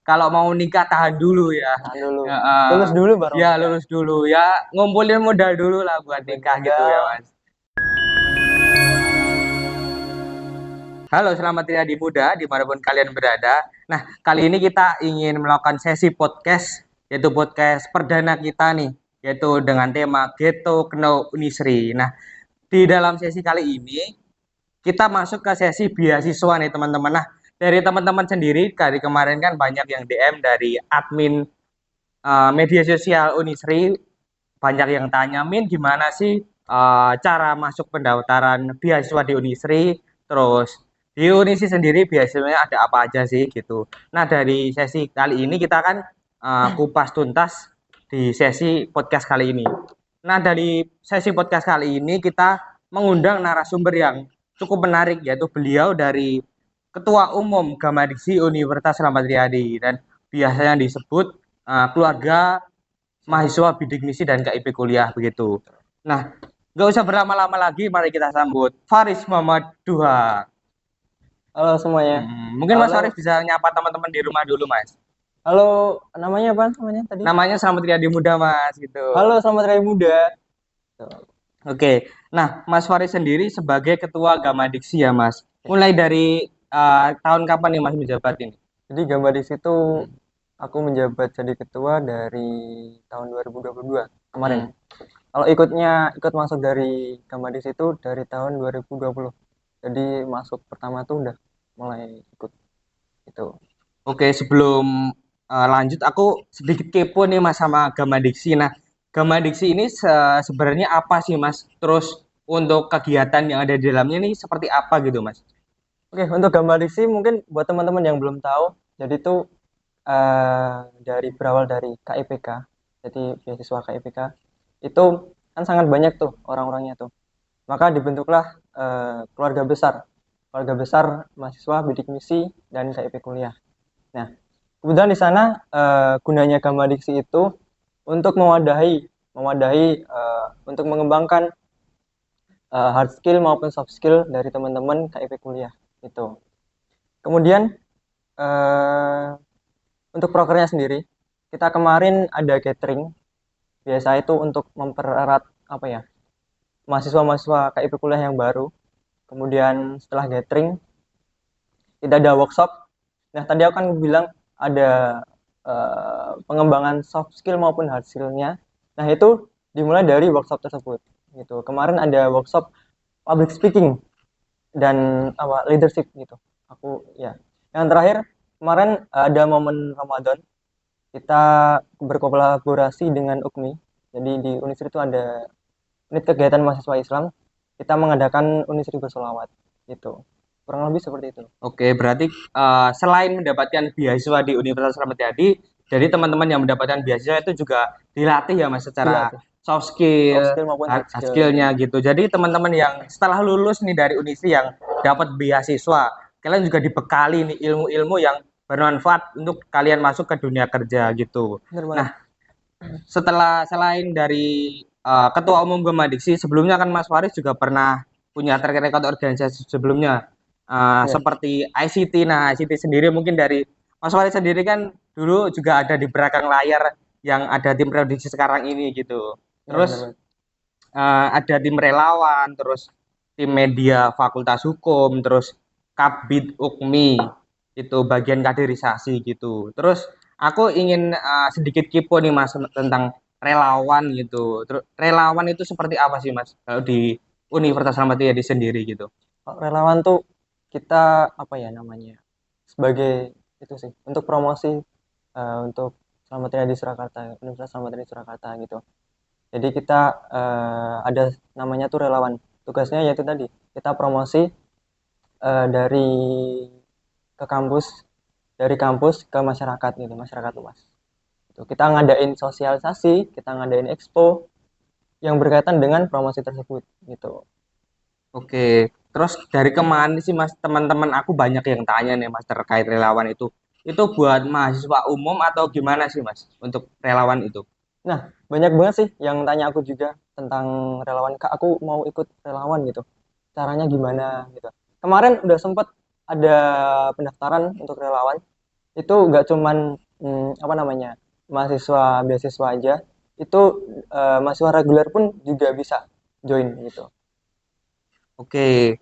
kalau mau nikah tahan dulu ya. Tahan dulu. Ya, Lulus dulu baru ya nikah. lulus dulu ya, ngumpulin modal dulu lah buat Ngumpulin nikah gitu ya modal. Mas. Halo, selamat hari muda dimanapun kalian berada. Nah, kali ini kita ingin melakukan sesi podcast, yaitu podcast perdana kita nih, yaitu dengan tema Ghetto Kno Unisri. Nah, di dalam sesi kali ini kita masuk ke sesi beasiswa nih teman-teman. Nah, dari teman-teman sendiri dari kemarin kan banyak yang DM dari admin media sosial Unisri, banyak yang tanya, Min gimana sih cara masuk pendaftaran beasiswa di Unisri, terus di Unisri sendiri beasiswanya ada apa aja sih gitu. Nah, dari sesi kali ini kita akan kupas tuntas di sesi podcast kali ini. Nah, dari sesi podcast kali ini kita mengundang narasumber yang cukup menarik, yaitu beliau dari Ketua Umum Gamadiksi Universitas Slamet Riyadi dan biasanya disebut keluarga mahasiswa bidik misi dan KIP kuliah begitu. Nah, nggak usah berlama-lama lagi, mari kita sambut Faris Muhammad Duha. Halo semuanya. Mungkin Mas Faris Halo. bisa nyapa teman-teman di rumah dulu, Mas. Halo, namanya apa namanya tadi? Namanya Selamat Riyadi Muda, Mas, gitu. Halo, selamat hari muda. Tuh. Oke, nah Mas Faris sendiri sebagai Ketua Gamadiksi ya, Mas. Ya. Mulai dari tahun kapan nih Mas menjabat ini? Jadi gambar di situ aku menjabat jadi ketua dari tahun 2022 kemarin. Hmm. Kalau ikut masuk dari gambar di situ dari tahun 2020. Jadi masuk pertama tuh udah mulai ikut itu. Oke, sebelum lanjut, aku sedikit kepo nih Mas sama Gamadiksi. Nah, Gamadiksi ini sebenarnya apa sih Mas? Terus untuk kegiatan yang ada di dalamnya ini seperti apa gitu Mas? Oke, untuk gambar di sini mungkin buat teman-teman yang belum tahu, jadi tuh dari berawal dari KIPK, jadi beasiswa KIPK itu kan sangat banyak tuh orang-orangnya tuh. Maka dibentuklah keluarga besar mahasiswa bidik misi dan KIP kuliah. Nah, kemudian di sana gunanya Gama Diksi itu untuk mewadahi untuk mengembangkan hard skill maupun soft skill dari teman-teman KIP kuliah itu. Kemudian eh, untuk prokernya sendiri, kita kemarin ada gathering. Biasa itu untuk mempererat apa ya mahasiswa-mahasiswa KIP kuliah yang baru. Kemudian setelah gathering, kita ada workshop. Nah, tadi aku kan bilang ada pengembangan soft skill maupun hard skill-nya. Nah, itu dimulai dari workshop tersebut. Gitu. Kemarin ada workshop public speaking dan apa leadership gitu. Aku ya. Yang terakhir kemarin ada momen Ramadan. Kita berkolaborasi dengan UKMI. Jadi di Unisri itu ada unit kegiatan mahasiswa Islam. Kita mengadakan Unisri bersolawat gitu. Kurang lebih seperti itu. Oke, berarti selain mendapatkan beasiswa di Universitas Slamet Riyadi, jadi teman-teman yang mendapatkan beasiswa itu juga dilatih ya Mas secara Dilatih soft soft skill, skill maupun hard hard skill. skill-nya gitu. Jadi teman-teman yang setelah lulus nih dari Unisri yang dapat beasiswa, kalian juga dibekali nih ilmu-ilmu yang bermanfaat untuk kalian masuk ke dunia kerja gitu. Benar banget. Nah, setelah selain dari Ketua Umum Gemadiksi, sebelumnya kan Mas Faris juga pernah punya track record organisasi sebelumnya, Ya, seperti ICT. Nah, ICT sendiri mungkin dari Mas Faris sendiri kan dulu juga ada di belakang layar yang ada tim produksi sekarang ini gitu. ya benar Terus banget. ada tim relawan, terus tim media Fakultas Hukum, terus Kabid Ukmi, itu bagian kaderisasi gitu. Terus aku ingin sedikit kepo nih Mas tentang relawan gitu. Terus relawan itu seperti apa sih Mas kalau di Universitas Slamet Riyadi sendiri gitu? Kalau relawan tuh kita apa ya namanya sebagai itu sih untuk promosi untuk Slamet Riyadi Surakarta, Universitas Slamet Riyadi Surakarta gitu. Jadi kita ada namanya tuh relawan. Tugasnya yaitu tadi kita promosi dari ke kampus, dari kampus ke masyarakat gitu, masyarakat luas. Gitu. Kita ngadain sosialisasi, kita ngadain expo yang berkaitan dengan promosi tersebut gitu. Oke, terus dari kemana sih Mas, teman-teman aku banyak yang tanya nih Mas terkait relawan itu. Itu buat mahasiswa umum atau gimana sih Mas untuk relawan itu? Nah, banyak banget sih yang tanya aku juga tentang relawan. Kak, aku mau ikut relawan gitu. Caranya gimana gitu. Kemarin udah sempet ada pendaftaran untuk relawan. itu nggak cuman apa namanya mahasiswa beasiswa aja, itu mahasiswa reguler pun juga bisa join gitu. Oke,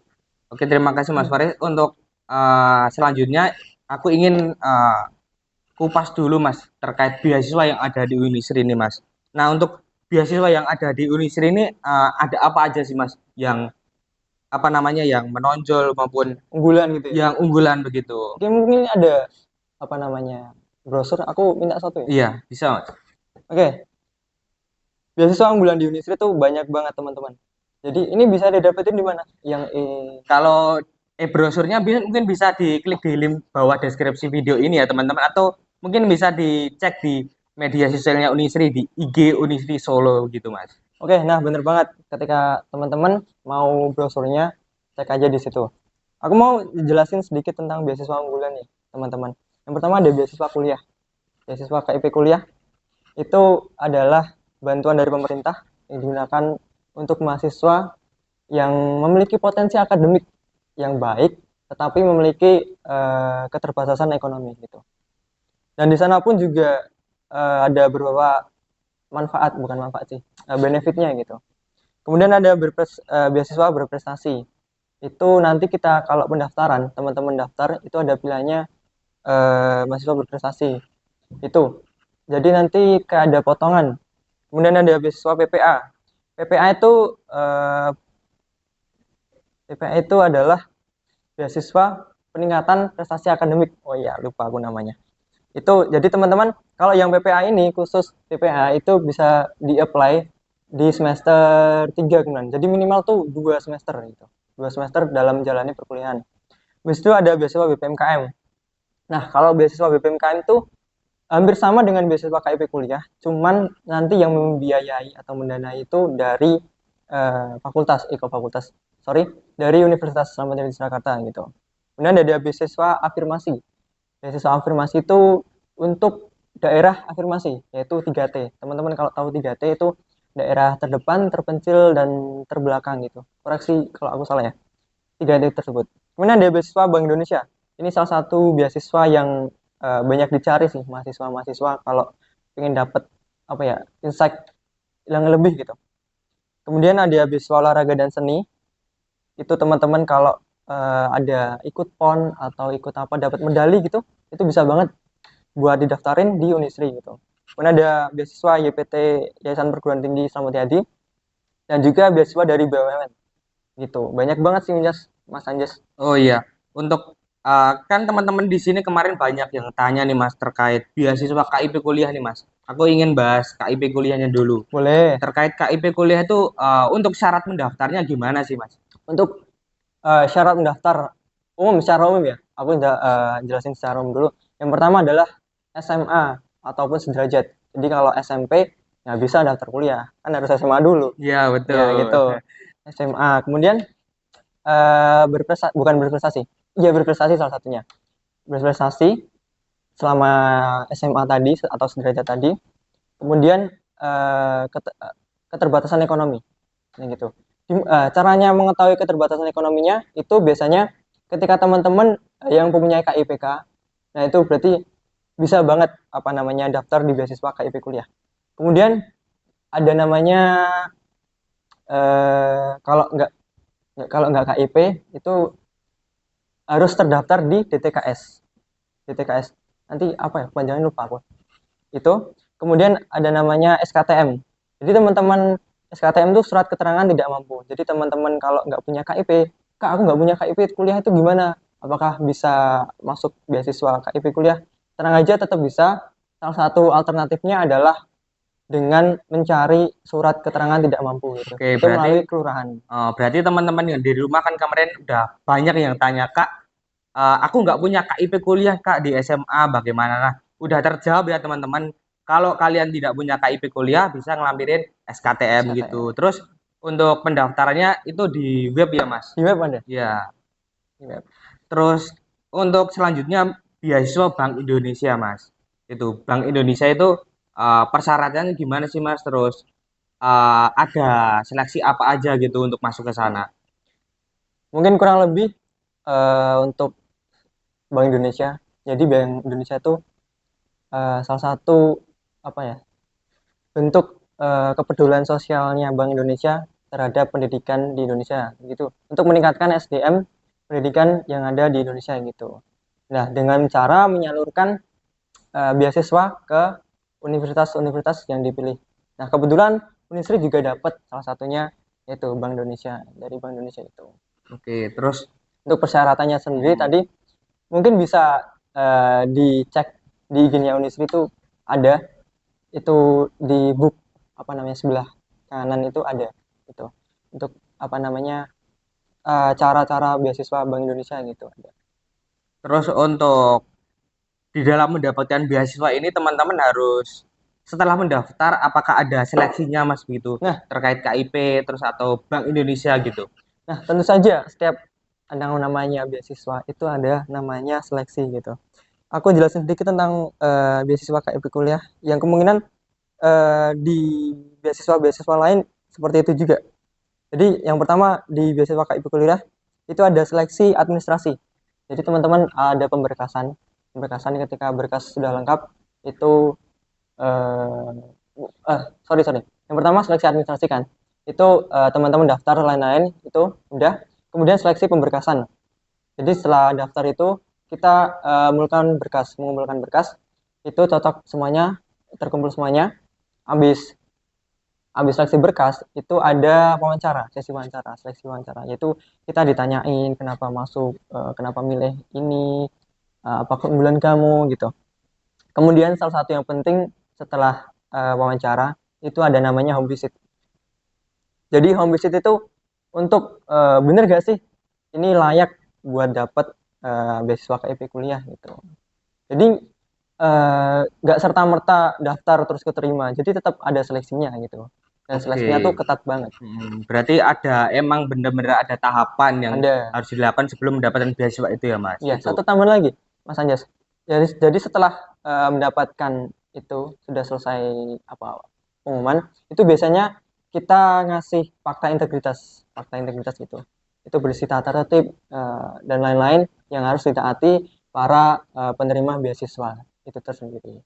oke terima kasih Mas Faris. Untuk selanjutnya aku ingin kupas dulu Mas terkait beasiswa yang ada di Unisri ini Mas. Nah untuk beasiswa yang ada di Unisri ini ada apa aja sih Mas yang apa namanya yang menonjol maupun Unggulan gitu ya. yang unggulan begitu? Oke, mungkin ada apa namanya brosur, aku minta satu ya. Iya bisa Mas. Oke, beasiswa unggulan di Unisri tuh banyak banget teman-teman. Jadi ini bisa didapetin di mana? Yang Kalau e-brosurnya mungkin bisa diklik di link bawah deskripsi video ini ya teman-teman atau mungkin bisa dicek di media sosialnya Unisri di IG Unisri Solo gitu Mas. Oke, nah bener banget. Ketika teman-teman mau brosurnya, cek aja di situ. Aku mau jelasin sedikit tentang beasiswa unggulan nih, teman-teman. Yang pertama ada beasiswa kuliah. Beasiswa KIP kuliah itu adalah bantuan dari pemerintah yang digunakan untuk mahasiswa yang memiliki potensi akademik yang baik, tetapi memiliki keterbatasan ekonomi gitu. Dan di sana pun juga ada beberapa manfaat, bukan manfaat sih, benefitnya gitu. Kemudian ada beasiswa berprestasi. Itu nanti kita kalau pendaftaran, teman-teman daftar itu ada pilihannya mahasiswa berprestasi. Itu. Jadi nanti kayak ada potongan. Kemudian ada beasiswa PPA. PPA itu PPA itu adalah beasiswa peningkatan prestasi akademik. Oh iya, lupa aku namanya. Itu jadi teman-teman kalau yang PPA ini khusus PPA itu bisa di-apply di semester 3 kemudian. Jadi minimal tuh 2 semester gitu. 2 semester dalam menjalani perkuliahan. Habis itu ada beasiswa BPMKM. Nah, kalau beasiswa BPMKM itu hampir sama dengan beasiswa KIP kuliah, cuman nanti yang membiayai atau mendanai itu dari fakultas, sorry, dari Universitas Islam Negeri Surakarta gitu. Kemudian ada beasiswa afirmasi. Beasiswa afirmasi itu untuk daerah afirmasi, yaitu 3T. Teman-teman kalau tahu 3T itu daerah terdepan, terpencil, dan terbelakang gitu. Koreksi kalau aku salah ya, 3T tersebut. Kemudian ada beasiswa Bank Indonesia. Ini salah satu beasiswa yang banyak dicari sih mahasiswa-mahasiswa kalau ingin dapat apa ya insight yang lebih gitu. Kemudian ada beasiswa olahraga dan seni. Itu teman-teman kalau ada ikut PON atau ikut apa dapat medali gitu, itu bisa banget buat didaftarin di Unisri gitu. Kemudian ada beasiswa YPT Yayasan Perguruan Tinggi Islam Mulyadi dan juga beasiswa dari BUMN gitu. Banyak banget sih Mas Anjas. Oh iya, untuk kan teman-teman di sini kemarin banyak yang tanya nih Mas terkait beasiswa KIP kuliah nih Mas. Aku ingin bahas KIP kuliahnya dulu. Boleh. Terkait KIP kuliah itu untuk syarat mendaftarnya gimana sih Mas? Untuk syarat mendaftar secara umum ya. Aku jelasin secara umum dulu. Yang pertama adalah SMA ataupun sederajat. Jadi kalau SMP nggak bisa daftar kuliah, kan harus SMA dulu. Iya Ya betul. gitu. SMA. Kemudian berprestasi, bukan berprestasi. Iya berprestasi salah satunya. Berprestasi selama SMA tadi atau sederajat tadi. Kemudian keterbatasan ekonomi. Nah, gitu. Caranya mengetahui keterbatasan ekonominya itu biasanya ketika teman-teman yang mempunyai KIPK, nah itu berarti bisa banget apa namanya daftar di beasiswa KIP kuliah. Kemudian ada namanya kalau nggak KIP itu harus terdaftar di DTKS. DTKS nanti apa ya panjangnya lupa aku. Itu kemudian ada namanya SKTM. Jadi teman-teman SKTM itu surat keterangan tidak mampu. Jadi teman-teman kalau nggak punya KIP, Kak aku nggak punya KIP kuliah itu gimana? Apakah bisa masuk beasiswa KIP kuliah? Tenang aja tetap bisa. Salah satu alternatifnya adalah dengan mencari surat keterangan tidak mampu gitu. Oke, Itu melalui kelurahan. berarti teman-teman yang di rumah kan kemarin udah banyak yang tanya Kak, aku nggak punya KIP kuliah Kak di SMA bagaimana? Nah, udah terjawab ya teman-teman. Kalau kalian tidak punya KIP kuliah bisa ngelampirin SKTM SKTM. gitu. Terus untuk pendaftarannya itu di web ya Mas? Di web ada? Ya. Di web. Terus untuk selanjutnya beasiswa Bank Indonesia Mas. Itu Bank Indonesia itu persyaratannya gimana sih Mas? Terus ada seleksi apa aja gitu untuk masuk ke sana? Mungkin kurang lebih untuk Bank Indonesia. Jadi Bank Indonesia itu salah satu apa ya bentuk kepedulian sosialnya Bank Indonesia terhadap pendidikan di Indonesia gitu untuk meningkatkan SDM pendidikan yang ada di Indonesia gitu. Nah, dengan cara menyalurkan beasiswa ke universitas-universitas yang dipilih. Nah, kebetulan Unisri juga dapat salah satunya yaitu Bank Indonesia dari Bank Indonesia itu. Oke, terus Untuk persyaratannya sendiri tadi mungkin bisa dicek di IG-nya Unisri itu ada itu di book apa namanya sebelah kanan itu ada itu untuk apa namanya cara-cara beasiswa Bank Indonesia gitu ada. terus untuk di dalam mendapatkan beasiswa ini teman-teman harus setelah mendaftar apakah ada seleksinya Mas begitu Nah, terkait KIP terus atau Bank Indonesia gitu. tentu saja setiap ada namanya beasiswa itu ada namanya seleksi gitu. Aku jelasin sedikit tentang beasiswa KIP kuliah yang kemungkinan di beasiswa-beasiswa lain seperti itu juga. Jadi yang pertama di beasiswa KIP kuliah itu ada seleksi administrasi. Jadi teman-teman ada pemberkasan. Pemberkasan ketika berkas sudah lengkap itu sorry sorry. Yang pertama seleksi administrasi kan. Itu teman-teman daftar lain-lain itu udah. Kemudian seleksi pemberkasan. Jadi setelah daftar itu kita mengumpulkan berkas itu cocok semuanya terkumpul semuanya. Habis habis seleksi berkas itu ada wawancara, seleksi wawancara, yaitu kita ditanyain kenapa masuk, kenapa milih ini, apa keunggulan kamu gitu. Kemudian salah satu yang penting setelah wawancara itu ada namanya home visit. Jadi home visit itu untuk bener gak sih ini layak buat dapat beasiswa KIP kuliah gitu. Jadi nggak serta-merta daftar terus keterima, jadi tetap ada seleksinya gitu. Dan seleksinya tuh Oke. ketat banget. Berarti ada emang benar-benar ada tahapan yang Ada. harus dilakukan sebelum mendapatkan beasiswa itu ya Mas. Ya, Itu. satu tambahan lagi, Mas Anjas. Jadi setelah mendapatkan itu sudah selesai apa pengumuman, itu biasanya kita ngasih fakta integritas itu berisi tata tertib dan lain-lain yang harus ditaati para penerima beasiswa itu tersendiri.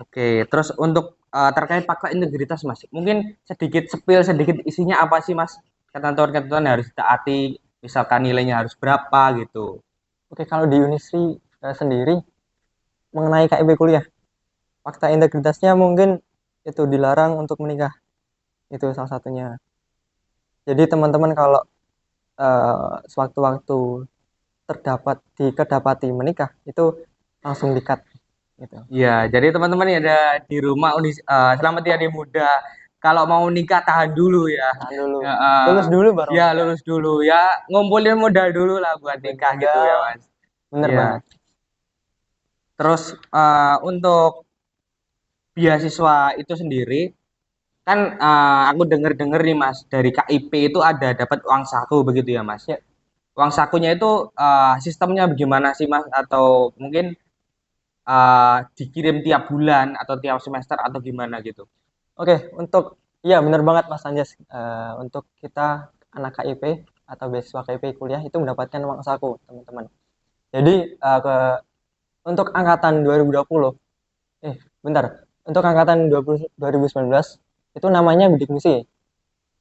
Oke, terus untuk terkait fakta integritas Mas, mungkin sedikit spill sedikit isinya apa sih Mas? Ketentuan-ketentuan yang harus ditaati, misalkan nilainya harus berapa gitu. Oke, kalau di Unisri sendiri mengenai KIP kuliah, fakta integritasnya mungkin itu dilarang untuk menikah. Itu salah satunya. Jadi teman-teman kalau sewaktu-waktu kedapati menikah itu langsung dikat gitu. Iya, jadi teman-teman yang ada di rumah selamat ya di muda. Kalau mau nikah tahan dulu ya. Tahan dulu. Ya, Lulus dulu baru ya menikah. lulus dulu ya, ngumpulin modal dulu lah buat Ngumpulin nikah gitu ya modal. Mas. Bener Iya. banget. Terus untuk beasiswa itu sendiri kan aku denger-denger nih Mas dari KIP itu ada dapat uang saku begitu ya Mas. Ya, Uang sakunya itu sistemnya bagaimana sih Mas? Atau mungkin dikirim tiap bulan atau tiap semester atau gimana gitu? oke. Untuk iya bener banget Mas Anjas. Untuk kita anak KIP atau beasiswa KIP kuliah itu mendapatkan uang saku teman-teman. Jadi untuk angkatan 2020 bentar. Untuk angkatan 2019 itu namanya bidik misi.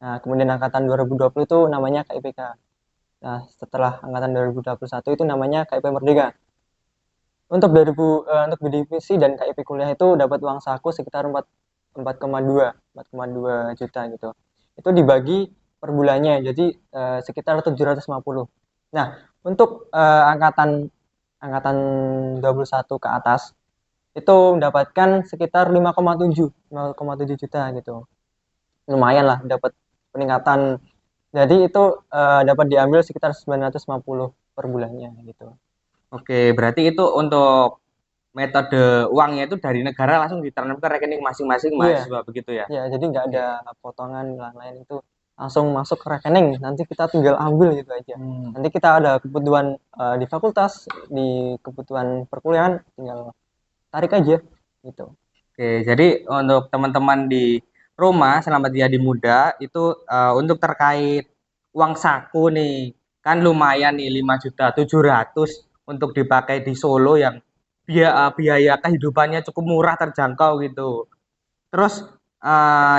Nah, kemudian angkatan 2020 itu namanya KIPK. Nah, setelah angkatan 2021 itu namanya KIP Merdeka. Untuk untuk bidik misi dan KIP kuliah itu dapat uang saku sekitar 4,2 juta gitu. Itu dibagi per bulannya, jadi sekitar 750. Nah, untuk angkatan 21 ke atas itu mendapatkan sekitar 5,7 juta gitu. Lumayan lah dapat peningkatan. Jadi itu dapat diambil sekitar 950 per bulannya gitu. Oke, berarti itu untuk metode uangnya itu dari negara langsung ditanam ke rekening masing-masing Iya, mahasiswa begitu ya? ya jadi nggak Oke. ada potongan lain-lain itu langsung masuk ke rekening. Nanti kita tinggal ambil gitu aja. Hmm. Nanti kita ada kebutuhan di fakultas, di kebutuhan perkuliahan, tinggal tarik aja gitu. Oke, jadi untuk teman-teman di rumah selamat ya di muda itu untuk terkait uang saku nih kan lumayan nih 5.700.000 untuk dipakai di Solo yang biaya kehidupannya cukup murah, terjangkau gitu. Terus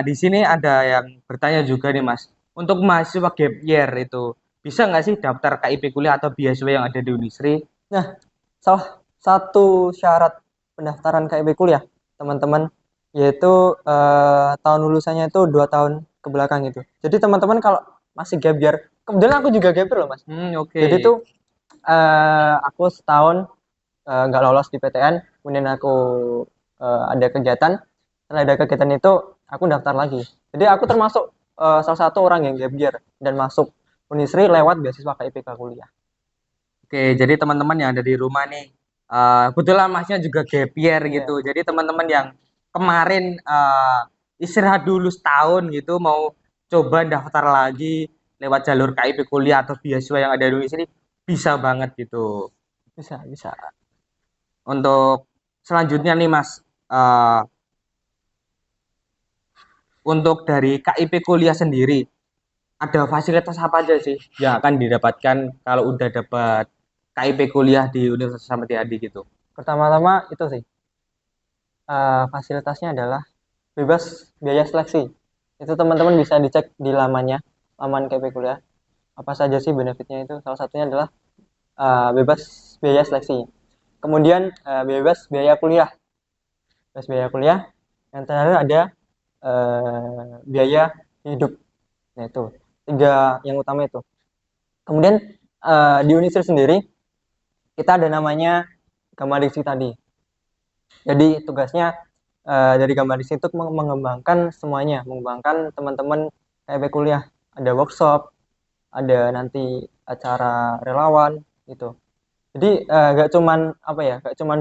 di sini ada yang bertanya juga nih Mas, untuk mahasiswa gap year itu bisa nggak sih daftar KIP kuliah atau beasiswa yang ada di Unisri? Nah, salah satu syarat pendaftaran KIP kuliah, teman-teman, yaitu tahun lulusannya itu 2 tahun ke belakang itu. Jadi teman-teman kalau masih gap year, kebetulan aku juga gap year loh Mas. Oke. Jadi tuh aku setahun nggak lolos di PTN, kemudian aku ada kegiatan. Setelah ada kegiatan itu, aku daftar lagi. Jadi aku termasuk salah satu orang yang gap year dan masuk Unisri lewat beasiswa KIPK kuliah. Oke, jadi teman-teman yang ada di rumah nih, kebetulan masnya juga gap year gitu. Iya, Jadi teman-teman yang kemarin istirahat dulu setahun gitu, mau coba daftar lagi lewat jalur KIP kuliah atau beasiswa yang ada di Indonesia ini bisa banget gitu. bisa, bisa. Untuk selanjutnya nih Mas, eh, untuk dari KIP kuliah sendiri, ada fasilitas apa aja sih yang akan didapatkan kalau udah dapat KIP kuliah di Universitas Ahmad Yani gitu? Pertama-tama itu sih, fasilitasnya adalah bebas biaya seleksi. Itu teman-teman bisa dicek di laman KIP kuliah. Apa saja sih benefitnya itu? Salah satunya adalah bebas biaya seleksi. Kemudian bebas biaya kuliah. Bebas biaya kuliah. Yang terakhir ada biaya hidup. Nah itu tiga yang utama itu. Kemudian di Unisri sendiri kita ada namanya gamma diksi tadi. Jadi tugasnya dari gamma diksi itu mengembangkan semuanya, mengembangkan teman-teman KIP kuliah. Ada workshop, ada nanti acara relawan gitu. Jadi nggak cuman apa ya, nggak cuman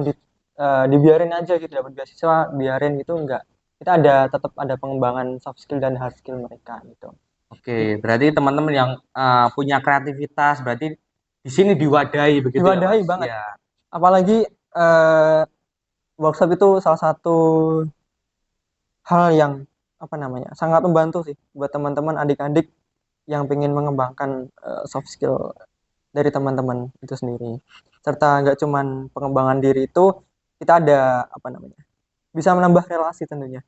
dibiarin aja gitu dapat beasiswa, biarin gitu enggak. Kita ada tetap ada pengembangan soft skill dan hard skill mereka gitu. Oke, berarti teman-teman yang punya kreativitas berarti di sini diwadahi begitu ya, Diwadahi Mas? banget. Ya. Apalagi workshop itu salah satu hal yang apa namanya sangat membantu sih buat teman-teman adik-adik yang ingin mengembangkan soft skill dari teman-teman itu sendiri. Serta nggak cuman pengembangan diri itu, kita ada apa namanya bisa menambah relasi tentunya.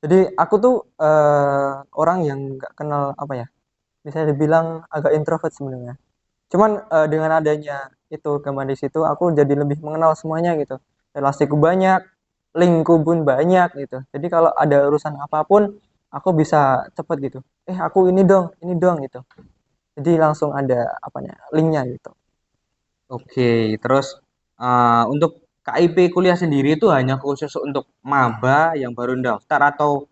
Jadi aku tuh orang yang nggak kenal apa ya, bisa dibilang agak introvert sebenarnya. Cuman dengan adanya itu gambar di situ, aku jadi lebih mengenal semuanya gitu. Relasiku banyak, linkku pun banyak gitu. Jadi kalau ada urusan apapun, aku bisa cepet gitu. Aku ini dong gitu. Jadi langsung ada apanya, linknya gitu. Oke, terus untuk KIP kuliah sendiri itu hanya khusus untuk maba yang baru daftar atau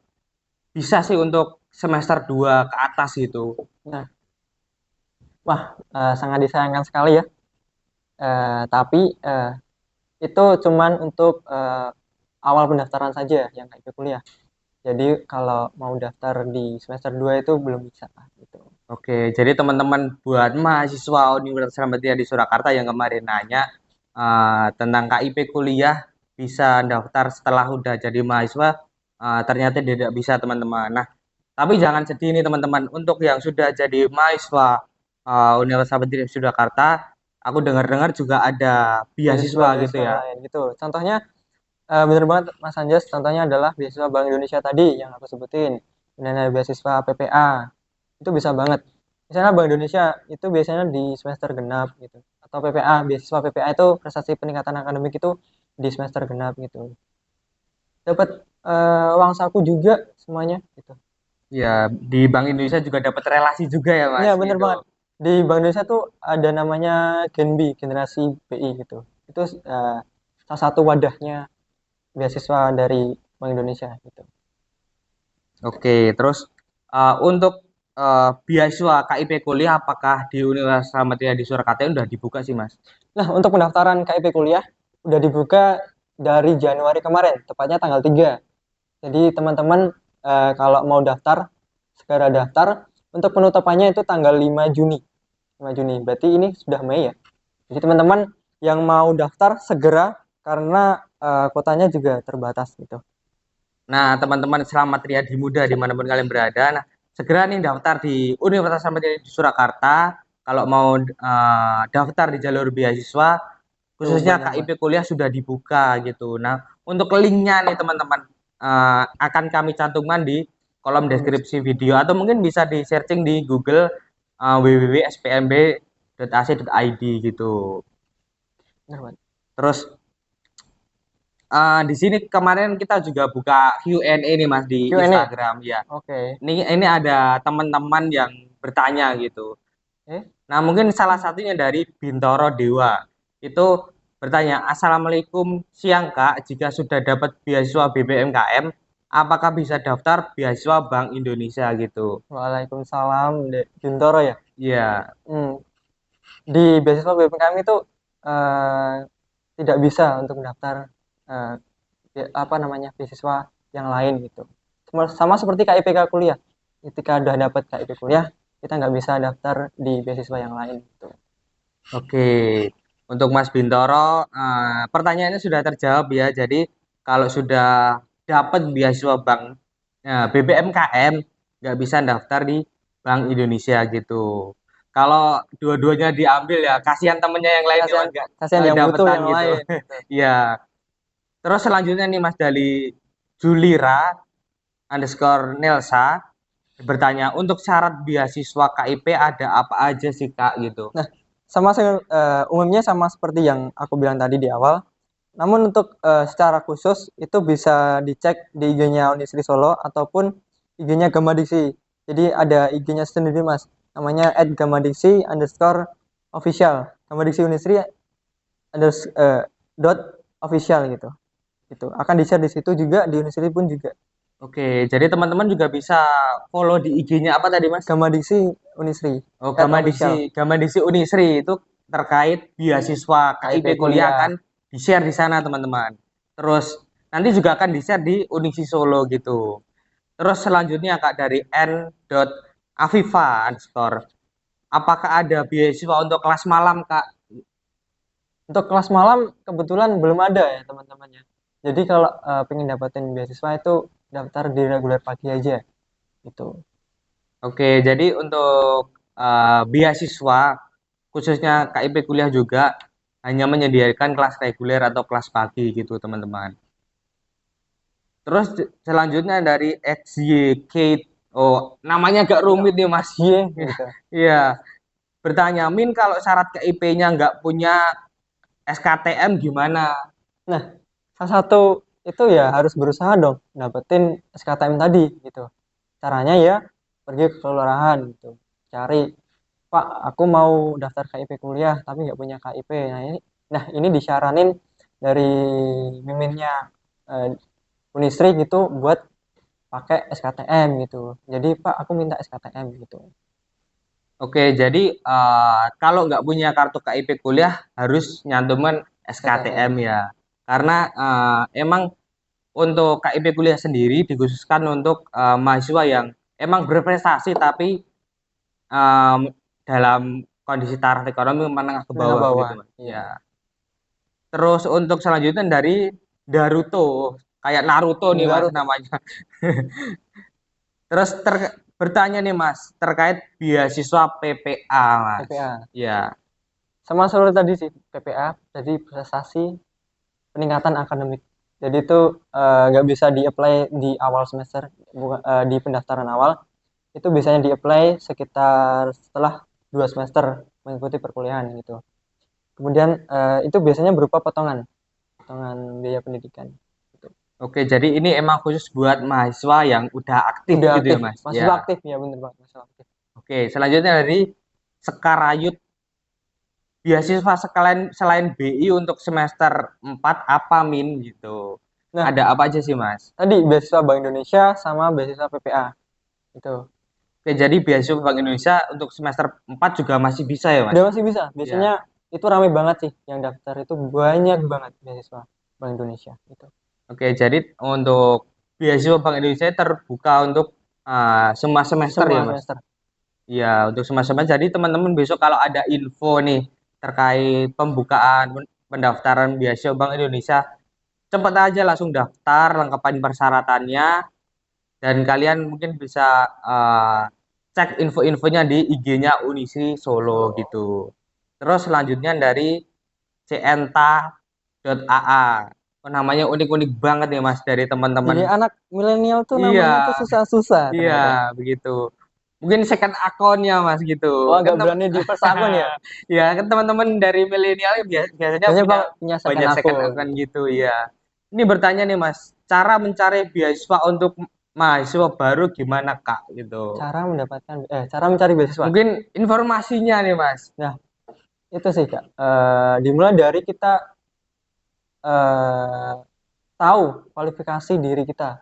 bisa sih untuk semester 2 ke atas gitu. Nah, wah, sangat disayangkan sekali ya. Tapi itu cuman untuk awal pendaftaran saja yang KIP kuliah. Jadi kalau mau daftar di semester 2 itu belum bisa gitu. Oke, jadi teman-teman buat mahasiswa Universitas Kramat Jati di Surakarta yang kemarin nanya tentang KIP kuliah bisa daftar setelah udah jadi mahasiswa, ternyata tidak bisa teman-teman. Nah, tapi jangan sedih nih teman-teman. Untuk yang sudah jadi mahasiswa Universitas Kramat Jati Surakarta, aku dengar-dengar juga ada beasiswa gitu Beasiswa ya. lain gitu. Contohnya bener banget Mas Anjas, contohnya adalah beasiswa Bank Indonesia tadi yang aku sebutin. Dan ada beasiswa PPA. Itu bisa banget. Misalnya Bank Indonesia itu biasanya di semester genap gitu. Atau PPA, beasiswa PPA itu prestasi peningkatan akademik itu di semester genap gitu. Dapat uang saku juga semuanya gitu. Ya, di Bank Indonesia juga dapat relasi juga ya, Iya Mas, bener gitu. banget. Di Bank Indonesia tuh ada namanya Genbi, Generasi BI gitu. Itu salah satu wadahnya beasiswa dari Bank Indonesia gitu. Oke, terus untuk beasiswa KIP kuliah apakah di Universitas Kramat Jati di Surakarta ini udah dibuka sih, Mas? Nah, untuk pendaftaran KIP kuliah udah dibuka dari Januari kemarin, tepatnya tanggal 3. Jadi teman-teman kalau mau daftar, segera daftar. Untuk penutupannya itu tanggal 5 Juni. 5 Juni. Berarti ini sudah Mei ya. Jadi teman-teman yang mau daftar segera karena kuotanya juga terbatas gitu. Nah, teman-teman selamat Riyadi Muda dimanapun kalian berada. Nah, segera nih daftar di Universitas Kramat Jati di Surakarta. Kalau mau daftar di jalur beasiswa, khususnya banyak, KIP kuliah sudah dibuka gitu. Nah, untuk linknya nih teman-teman akan kami cantumkan di kolom Mas. deskripsi video atau mungkin bisa di searching di Google www.spmb.ac.id gitu. Benar, Mas. Terus di sini kemarin kita juga buka Q&A nih Mas di Q&A. Instagram ya. Oke. Ini ada teman-teman yang bertanya gitu. Eh, Nah, mungkin salah satunya dari Bintoro Dewa. Itu bertanya, Assalamualaikum siang Kak, jika sudah dapat beasiswa BBMKM, apakah bisa daftar beasiswa Bank Indonesia gitu? Waalaikumsalam, Dek Bintoro ya. Iya, Hmm. Di beasiswa BPKM itu eh, tidak bisa untuk mendaftar eh, apa namanya beasiswa yang lain gitu. Sama seperti KIPK kuliah. Ketika udah dapat KIP kuliah, kita nggak bisa daftar di beasiswa yang lain gitu. oke. Untuk Mas Bintoro, pertanyaannya sudah terjawab ya. Jadi kalau sudah dapat beasiswa Bank BBMKM, nggak bisa daftar di Bank Indonesia gitu. Kalau dua-duanya diambil ya, kasihan temennya yang lain ya Kasihan Mas, kasihan yang butuh dapetan yang gitu. lain gitu. Iya. Terus selanjutnya nih Mas dari Julira underscore Nelsa bertanya untuk syarat beasiswa KIP ada apa aja sih Kak gitu. Nah, umumnya sama seperti yang aku bilang tadi di awal. Namun untuk secara khusus itu bisa dicek di IG-nya Unisri Solo ataupun IG-nya Gamadiksi. Jadi ada IG-nya sendiri Mas, namanya @gamadiksi_official. Gamadiksi Unisri dot official gitu. Gitu. Akan di-share di situ juga di Unisri pun juga. Oke, jadi teman-teman juga bisa follow di IG-nya apa tadi Mas? Gamadiksi Unisri Oh, @official. Gamadisi Unisri itu terkait beasiswa KIP KIP kuliah kuliah. akan di-share di sana teman-teman. Terus nanti juga akan di-share di Unisi Solo gitu. Terus selanjutnya Kak dari n.afifa underscore. Apakah ada beasiswa untuk kelas malam Kak? Untuk kelas malam kebetulan belum ada ya teman-temannya. Jadi kalau pengen dapetin beasiswa itu daftar di reguler pagi aja gitu. Oke, jadi untuk beasiswa khususnya KIP kuliah juga hanya menyediakan kelas reguler atau kelas pagi gitu teman-teman. Terus selanjutnya dari XYK, oh namanya agak rumit nih Mas. Cie gitu. Iya, bertanya Min kalau syarat KIP-nya nggak punya SKTM gimana? Nah, salah satu itu ya harus berusaha dong dapetin SKTM tadi gitu. Caranya ya pergi ke kelurahan gitu. Cari, Pak, aku mau daftar KIP kuliah tapi nggak punya KIP. Nah ini disyaranin dari miminnya eh, Unisri gitu buat pakai SKTM gitu. Jadi Pak, aku minta SKTM gitu. Oke, jadi kalau nggak punya kartu KIP kuliah harus nyantumin SKTM SKTM. ya. Karena emang untuk KIP kuliah sendiri dikhususkan untuk mahasiswa yang emang berprestasi tapi em, dalam kondisi taraf ekonomi menengah ke Menengah bawah gitu bawah. Mas. Iya. Ya. Terus untuk selanjutnya dari Naruto, kayak Naruto nih Mas Naruto. namanya. Terus bertanya nih Mas terkait beasiswa PPA Mas. PPA. Ya. Sama seperti tadi sih PPA. Jadi prestasi peningkatan akademik. Jadi itu nggak bisa di-apply di awal semester, di pendaftaran awal. Itu biasanya di-apply sekitar setelah 2 semester mengikuti perkuliahan gitu. Kemudian itu biasanya berupa potongan, potongan biaya pendidikan. Gitu. Oke, jadi ini emang khusus buat mahasiswa yang udah aktif Udah gitu ya aktif, Mas. mahasiswa Ya. aktif ya bener banget mahasiswa aktif. Oke, selanjutnya dari Sekarayut beasiswa sekalian selain BI untuk semester 4 apa Min gitu. Nah, Ada apa aja sih Mas? tadi beasiswa Bank Indonesia sama beasiswa PPA itu. Oke, jadi beasiswa Bank Indonesia untuk semester 4 juga masih bisa ya Mas? Udah masih bisa. Ya. Biasanya itu rame banget sih yang daftar itu banyak banget beasiswa Bank Indonesia itu. Oke, jadi untuk beasiswa Bank Indonesia terbuka untuk semua semester ya Semua Mas? semester. Iya, untuk semua semester. Jadi teman-teman besok kalau ada info nih terkait pembukaan pendaftaran beasiswa Bank Indonesia, cepat aja langsung daftar, lengkapin persyaratannya, dan kalian mungkin bisa cek info-infonya di IG-nya Unisi Solo gitu. Terus selanjutnya dari centa.aa. Oh, namanya unik-unik banget nih Mas dari Ini teman-teman. anak milenial tuh Iya, namanya tuh susah-susah iya ternyata. begitu. Mungkin second akunnya Mas gitu. Wah, Kan nggak berani di first akun ya? ya kan teman-teman dari milenial biasanya Biasanya punya punya second banyak second akun. akun gitu ya. Ini bertanya nih Mas, cara mencari beasiswa untuk mahasiswa baru gimana Kak gitu. Cara mencari beasiswa. Mungkin informasinya nih Mas. Nah, itu sih Kak. Dimulai dari kita eh, tahu kualifikasi diri kita,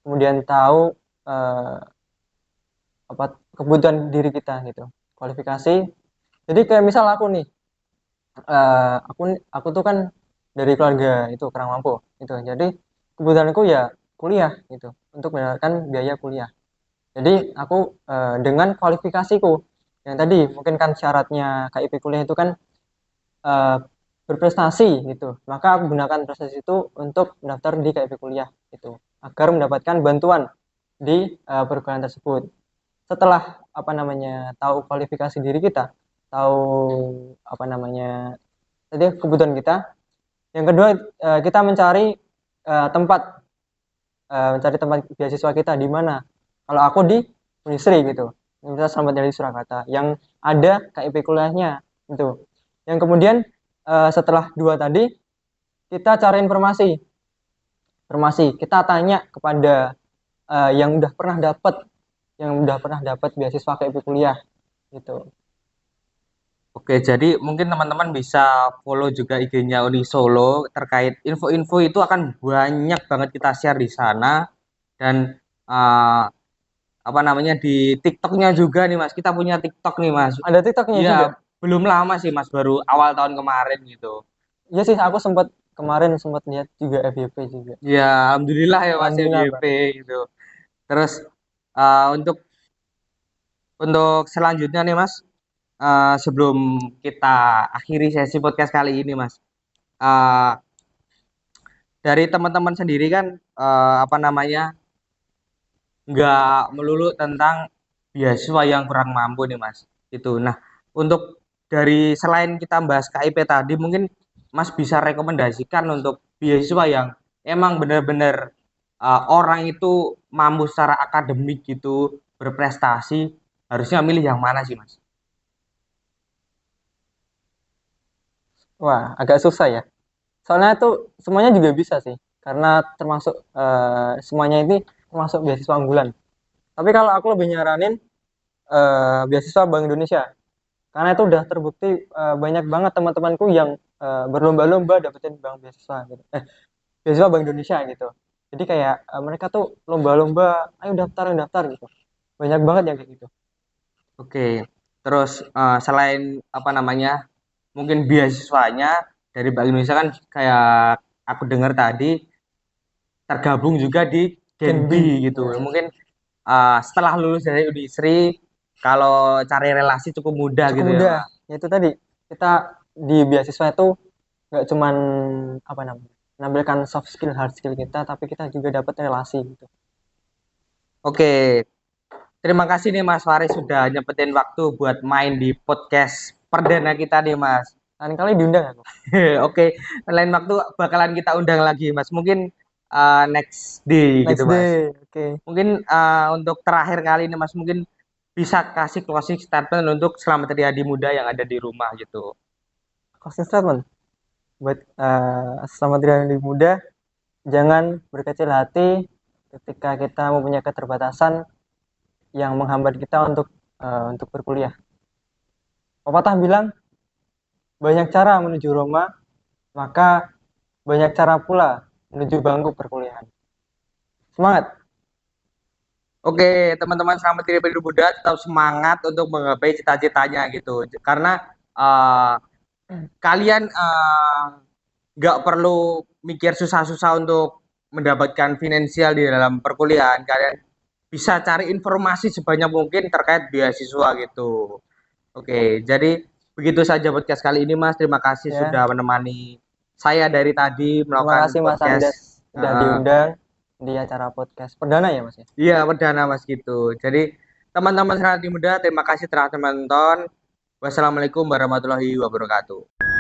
kemudian tahu eh, apa kebutuhan diri kita gitu. Kualifikasi. Jadi kayak misal aku nih, aku tuh kan dari keluarga itu kurang mampu gitu. Jadi kebutuhanku ya kuliah gitu untuk mendapatkan biaya kuliah. Jadi aku dengan kualifikasiku yang tadi mungkin kan syaratnya KIP kuliah itu kan eh, berprestasi gitu. Maka aku gunakan prestasi itu untuk mendaftar di KIP kuliah itu agar mendapatkan bantuan di perguruan tersebut. Setelah apa namanya tahu kualifikasi diri kita, tahu apa namanya tadi kebutuhan kita. Yang kedua kita eh, tempat mencari tempat beasiswa kita di mana. Kalau aku di Unisri gitu, Universitas Selamat Dari Surakarta, yang ada KIP kuliahnya itu. Yang kemudian setelah dua tadi kita cari informasi, kita tanya kepada yang udah pernah dapat beasiswa KIP kuliah gitu. Oke, jadi mungkin teman-teman bisa follow juga IG-nya Uni Solo terkait info-info itu akan banyak banget kita share di sana dan eh, apa namanya di TikToknya juga nih Mas. Kita punya TikTok nih Mas. Ada TikToknya Iya, juga. belum lama sih Mas, baru awal tahun kemarin gitu. Iya sih, aku kemarin sempat lihat juga FYP juga. Ya, alhamdulillah ya Mas Alhamdulillah, FYP Bang. gitu. Terus untuk selanjutnya nih Mas, sebelum kita akhiri sesi podcast kali ini Mas. eh, dari teman-teman sendiri kan apa namanya nggak melulu tentang beasiswa yang kurang mampu nih Mas. Itu. Nah, untuk dari selain kita bahas KIP tadi, mungkin Mas bisa rekomendasikan untuk beasiswa yang emang benar-benar orang itu mampu secara akademik gitu, berprestasi, harusnya milih yang mana sih Mas? Wah, agak susah ya. Soalnya itu semuanya juga bisa sih, karena termasuk semuanya ini termasuk beasiswa unggulan. Tapi kalau aku lebih nyaranin beasiswa Bank Indonesia, karena itu udah terbukti banyak banget teman-temanku yang berlomba-lomba dapetin bank beasiswa gitu. Beasiswa Bank Indonesia gitu. Jadi kayak mereka tuh lomba-lomba, ayo daftar gitu. Banyak banget yang kayak gitu. Oke. Terus selain apa namanya, mungkin beasiswanya dari Bank Indonesia kan kayak aku dengar tadi tergabung juga di Gen B, Genbi gitu. ya. Mungkin setelah lulus dari Unisri, kalau cari relasi cukup mudah Cukup gitu ya, mudah. Mas. Ya itu tadi kita di beasiswa itu nggak cuman apa namanya menampilkan soft skill, hard skill kita, tapi kita juga dapat relasi gitu. Oke, terima kasih nih Mas Faris sudah nyepetin waktu buat main di podcast perdana kita nih Mas. Lain kali diundang aku. Oke, lain waktu bakalan kita undang lagi Mas. Mungkin next day gitu Next Mas. day, oke. Mungkin untuk terakhir kali ini Mas mungkin bisa kasih closing statement untuk Selamat Riyadi Muda yang ada di rumah gitu. Closing statement buat selamat hari muda. Jangan berkecil hati ketika kita mempunyai keterbatasan yang menghambat kita untuk berkuliah. Pepatah bilang banyak cara menuju Roma, maka banyak cara pula menuju bangku perkuliahan. Semangat. Oke, teman-teman Selamat Riyadi Muda tetap semangat untuk menggapai cita-citanya gitu. Karena uh, kalian nggak perlu mikir susah-susah untuk mendapatkan finansial di dalam perkuliahan. Kalian bisa cari informasi sebanyak mungkin terkait beasiswa gitu. Oke, jadi begitu saja podcast kali ini Mas. Terima kasih Ya, sudah menemani saya dari tadi terima melakukan kasih Mas Andes podcast. sudah diundang di acara podcast perdana ya Mas ya. Iya, perdana Mas gitu. Jadi teman-teman Selamat Muda, terima kasih telah menonton. Wassalamualaikum warahmatullahi wabarakatuh.